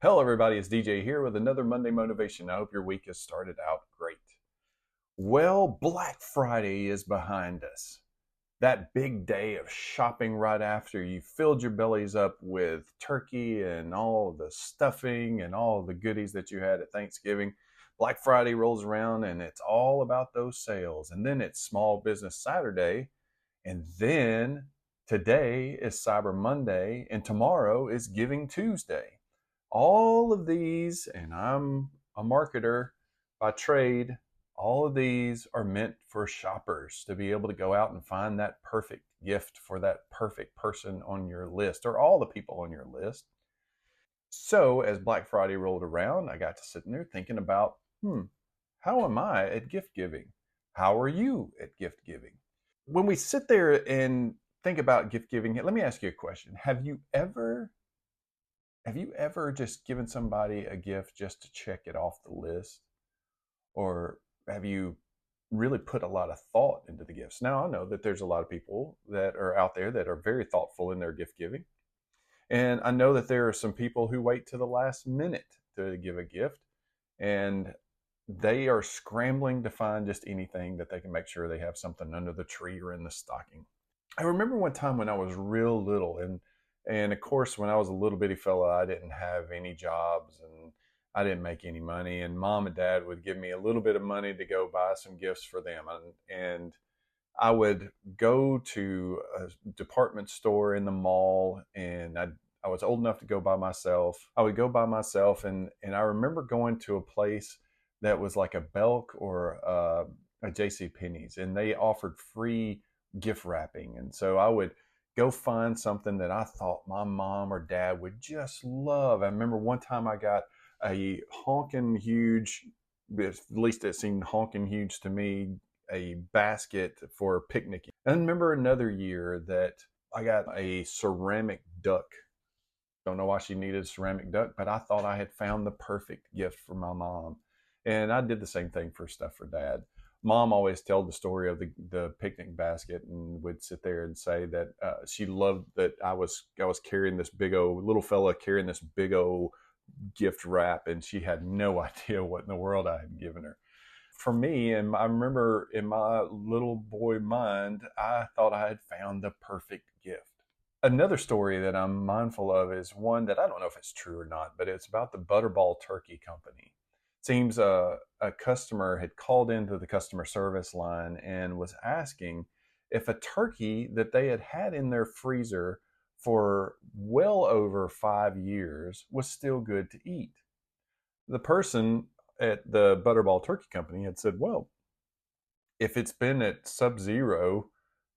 Hello, everybody. It's DJ here with another Monday Motivation. I hope your week has started out great. Well, Black Friday is behind us. That big day of shopping right after you filled your bellies up with turkey and all the stuffing and all the goodies that you had at Thanksgiving. Black Friday rolls around and it's all about those sales. And then it's Small Business Saturday. And then today is Cyber Monday. And tomorrow is Giving Tuesday. All of these, and I'm a marketer by trade, all of these are meant for shoppers to be able to go out and find that perfect gift for that perfect person on your list or all the people on your list. So as Black Friday rolled around, I got to sitting there thinking about, how am I at gift giving? How are you at gift giving? When we sit there and think about gift giving, let me ask you a question. Have you ever just given somebody a gift just to check it off the list? Or have you really put a lot of thought into the gifts? Now, I know that there's a lot of people that are out there that are very thoughtful in their gift giving. And I know that there are some people who wait to the last minute to give a gift. And they are scrambling to find just anything that they can make sure they have something under the tree or in the stocking. I remember one time when I was real little, and of course, when I was a little bitty fella, I didn't have any jobs and I didn't make any money. And mom and dad would give me a little bit of money to go buy some gifts for them. And I would go to a department store in the mall, and I was old enough to go by myself. I would go by myself, and I remember going to a place that was like a Belk or a J.C. Penney's, and they offered free gift wrapping. And so I would go find something that I thought my mom or dad would just love. I remember one time I got a honking huge, at least it seemed honking huge to me, a basket for picnicking. And I remember another year that I got a ceramic duck. Don't know why she needed a ceramic duck, but I thought I had found the perfect gift for my mom. And I did the same thing for stuff for dad. Mom always told the story of the picnic basket and would sit there and say that she loved that I was carrying this big old little fella carrying this big old gift wrap, and she had no idea what in the world I had given her. For me, and I remember in my little boy mind, I thought I had found the perfect gift. Another story that I'm mindful of is one that I don't know if it's true or not, but it's about the Butterball Turkey Company. It seems a customer had called into the customer service line and was asking if a turkey that they had had in their freezer for well over 5 years was still good to eat. The person at the Butterball Turkey Company had said, well, if it's been at sub-zero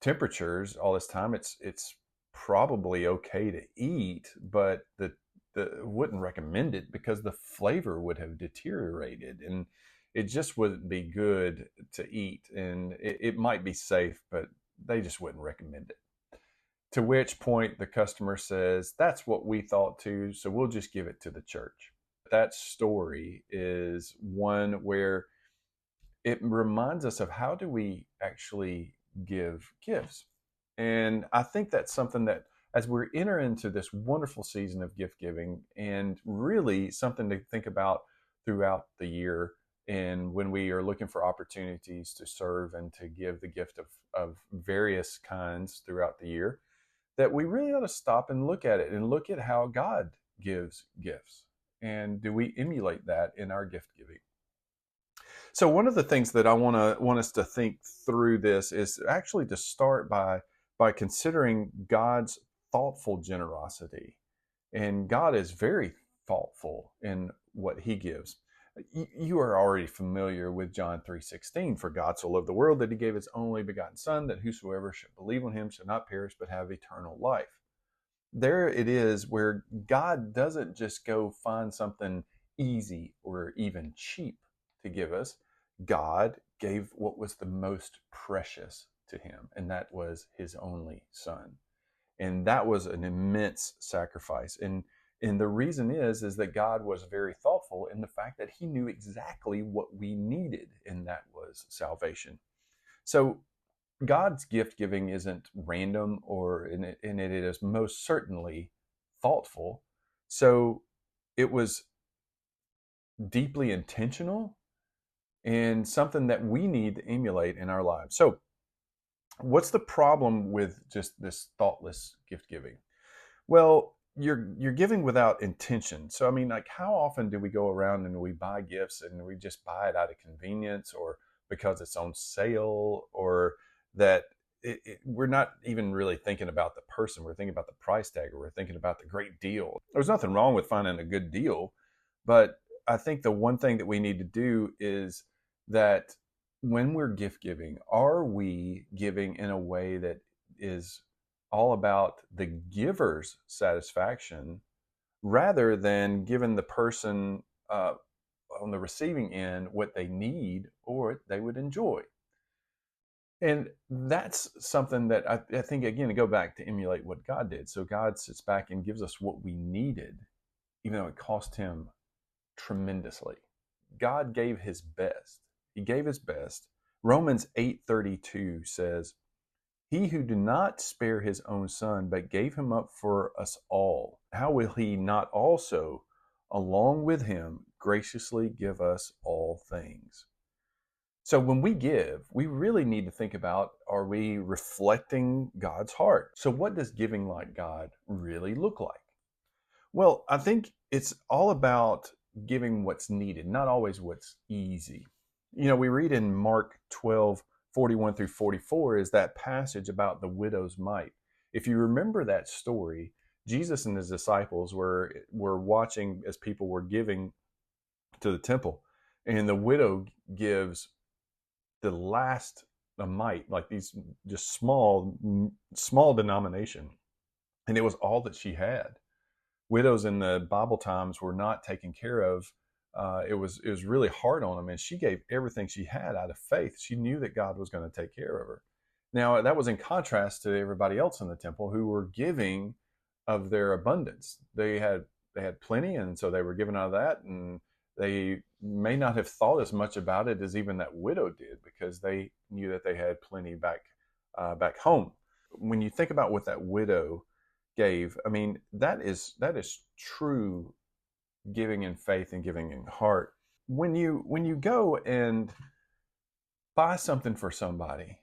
temperatures all this time, it's probably okay to eat, but the wouldn't recommend it because the flavor would have deteriorated and it just wouldn't be good to eat. And it might be safe, but they just wouldn't recommend it. To which point the customer says, that's what we thought too, so we'll just give it to the church. That story is one where it reminds us of how do we actually give gifts. And I think that's something that as we enter into this wonderful season of gift giving, and really something to think about throughout the year, and when we are looking for opportunities to serve and to give the gift of various kinds throughout the year, that we really ought to stop and look at it and look at how God gives gifts. And do we emulate that in our gift giving? So one of the things that I want us to think through this is actually to start by considering God's thoughtful generosity. And God is very thoughtful in what he gives. You are already familiar with John 3:16. For God so loved the world that he gave his only begotten son, that whosoever should believe on him should not perish but have eternal life. There it is where God doesn't just go find something easy or even cheap to give us. God gave what was the most precious to him, and that was his only son. And that was an immense sacrifice. And the reason is that God was very thoughtful in the fact that he knew exactly what we needed, and that was salvation. So God's gift giving isn't random, and it is most certainly thoughtful. So it was deeply intentional and something that we need to emulate in our lives. So, what's the problem with just this thoughtless gift giving? Well, you're giving without intention. So I mean, like, how often do we go around and we buy gifts and we just buy it out of convenience or because it's on sale, or that we're not even really thinking about the person. We're thinking about the price tag, or we're thinking about the great deal. There's nothing wrong with finding a good deal, but I think the one thing that we need to do is that when we're gift giving, are we giving in a way that is all about the giver's satisfaction rather than giving the person on the receiving end what they need or they would enjoy? And that's something that I think, again, to go back to emulate what God did. So God sits back and gives us what we needed, even though it cost him tremendously. God gave his best. He gave his best. Romans 8:32 says, "He who did not spare his own son, but gave him up for us all, how will he not also, along with him, graciously give us all things?" So when we give, we really need to think about, are we reflecting God's heart? So what does giving like God really look like? Well, I think it's all about giving what's needed, not always what's easy. We read in Mark 12:41 through 44 is that passage about the widow's mite. If you remember that story, Jesus and his disciples were watching as people were giving to the temple, and the widow gives the last a mite, like these just small denomination, and it was all that she had. Widows in the Bible times were not taken care of. It was really hard on them, and she gave everything she had out of faith. She knew that God was going to take care of her. Now that was in contrast to everybody else in the temple who were giving of their abundance. They had plenty, and so they were giving out of that, and they may not have thought as much about it as even that widow did because they knew that they had plenty back home. When you think about what that widow gave, I mean, that is true giving in faith and giving in heart. When you go and buy something for somebody,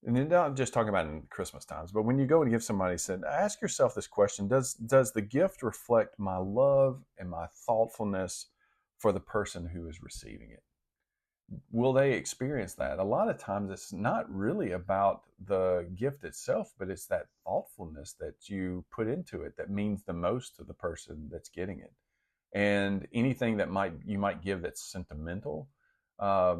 and then not just talking about in Christmas times, but when you go and give somebody, said, ask yourself this question: Does the gift reflect my love and my thoughtfulness for the person who is receiving it? Will they experience that? A lot of times it's not really about the gift itself, but it's that thoughtfulness that you put into it that means the most to the person that's getting it. And anything that you might give that's sentimental, uh,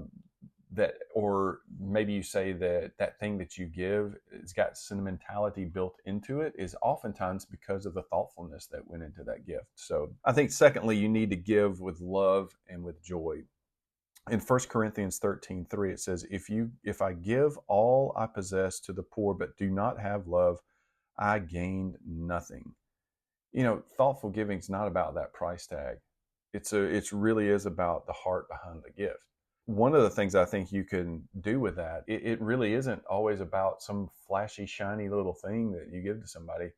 or maybe you say that thing that you give has got sentimentality built into it, is oftentimes because of the thoughtfulness that went into that gift. So I think secondly, you need to give with love and with joy. In 1 Corinthians 13:3, it says, if I give all I possess to the poor but do not have love, I gained nothing. Thoughtful giving is not about that price tag. It really is about the heart behind the gift. One of the things I think you can do with that, it really isn't always about some flashy, shiny little thing that you give to somebody.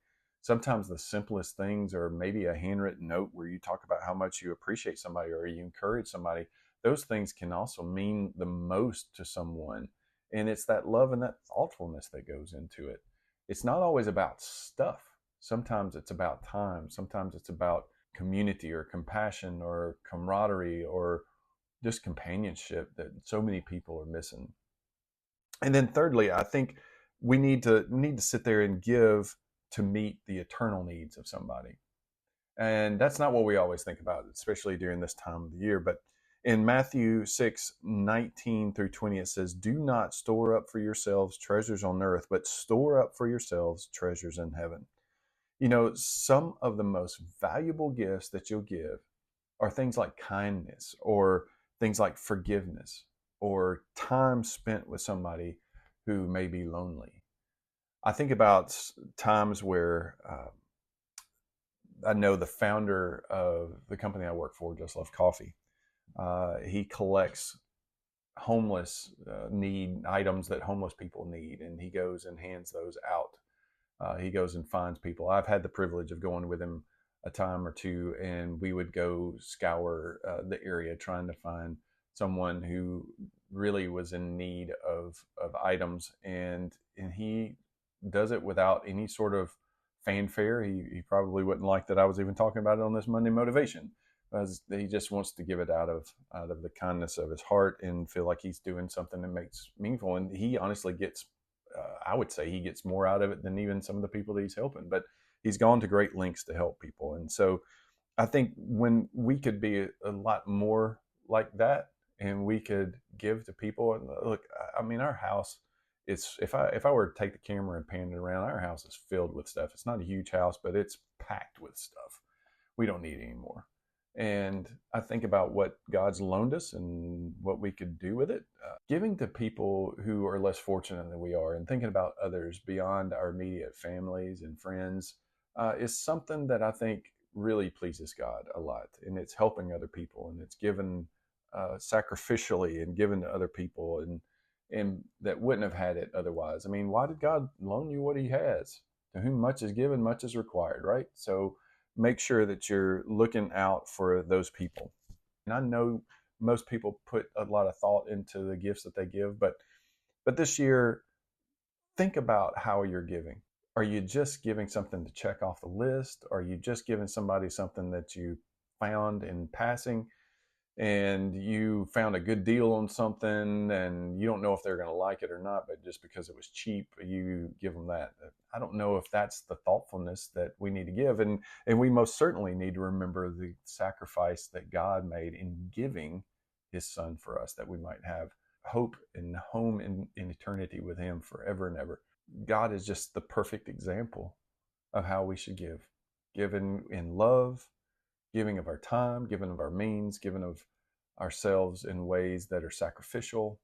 Sometimes the simplest things are maybe a handwritten note where you talk about how much you appreciate somebody or you encourage somebody. Those things can also mean the most to someone. And it's that love and that thoughtfulness that goes into it. It's not always about stuff. Sometimes it's about time. Sometimes it's about community or compassion or camaraderie or just companionship that so many people are missing. And then thirdly, I think we need to sit there and give to meet the eternal needs of somebody. And that's not what we always think about, especially during this time of the year. But in Matthew 6:19 through 20, it says, "Do not store up for yourselves treasures on earth, but store up for yourselves treasures in heaven." Some of the most valuable gifts that you'll give are things like kindness, or things like forgiveness, or time spent with somebody who may be lonely. I think about times where I know the founder of the company I work for, Just Love Coffee. He collects homeless need items that homeless people need, and he goes and hands those out. He goes and finds people. I've had the privilege of going with him a time or two, and we would go scour the area trying to find someone who really was in need of items, and he does it without any sort of fanfare. He probably wouldn't like that I was even talking about it on this Monday motivation, because he just wants to give it out of the kindness of his heart and feel like he's doing something that makes meaningful. And he honestly gets, I would say, he gets more out of it than even some of the people that he's helping. But he's gone to great lengths to help people, and so I think when we could be a lot more like that, and we could give to people. And look, I mean, our house, it's if I were to take the camera and pan it around, our house is filled with stuff. It's not a huge house, but it's packed with stuff. We don't need any more. And I think about what God's loaned us and what we could do with it. Giving to people who are less fortunate than we are, and thinking about others beyond our immediate families and friends, is something that I think really pleases God a lot. And it's helping other people, and it's given sacrificially and given to other people, and that wouldn't have had it otherwise. I mean, why did God loan you what He has? To whom much is given, much is required, right? So make sure that you're looking out for those people. And I know most people put a lot of thought into the gifts that they give, but this year, think about how you're giving. Are you just giving something to check off the list? Are you just giving somebody something that you found in passing, and you found a good deal on something and you don't know if they're going to like it or not, but just because it was cheap, you give them that? I don't know if that's the thoughtfulness that we need to give. And we most certainly need to remember the sacrifice that God made in giving His Son for us, that we might have hope and home in eternity with Him forever and ever. God is just the perfect example of how we should give. Given in love, giving of our time, giving of our means, giving of ourselves in ways that are sacrificial,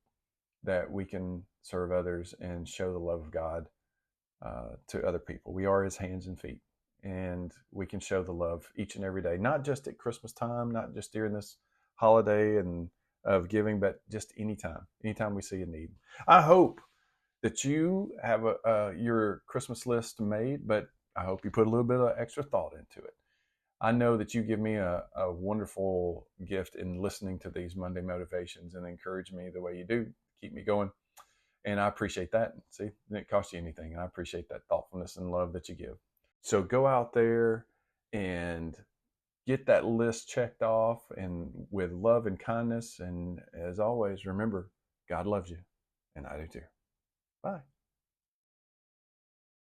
that we can serve others and show the love of God to other people. We are His hands and feet, and we can show the love each and every day, not just at Christmas time, not just during this holiday and of giving, but just anytime we see a need. I hope that you have your Christmas list made, but I hope you put a little bit of extra thought into it. I know that you give me a wonderful gift in listening to these Monday motivations and encourage me the way you do, keep me going. And I appreciate that. See, it didn't cost you anything. And I appreciate that thoughtfulness and love that you give. So go out there and get that list checked off, and with love and kindness. And as always, remember, God loves you, and I do too. Bye.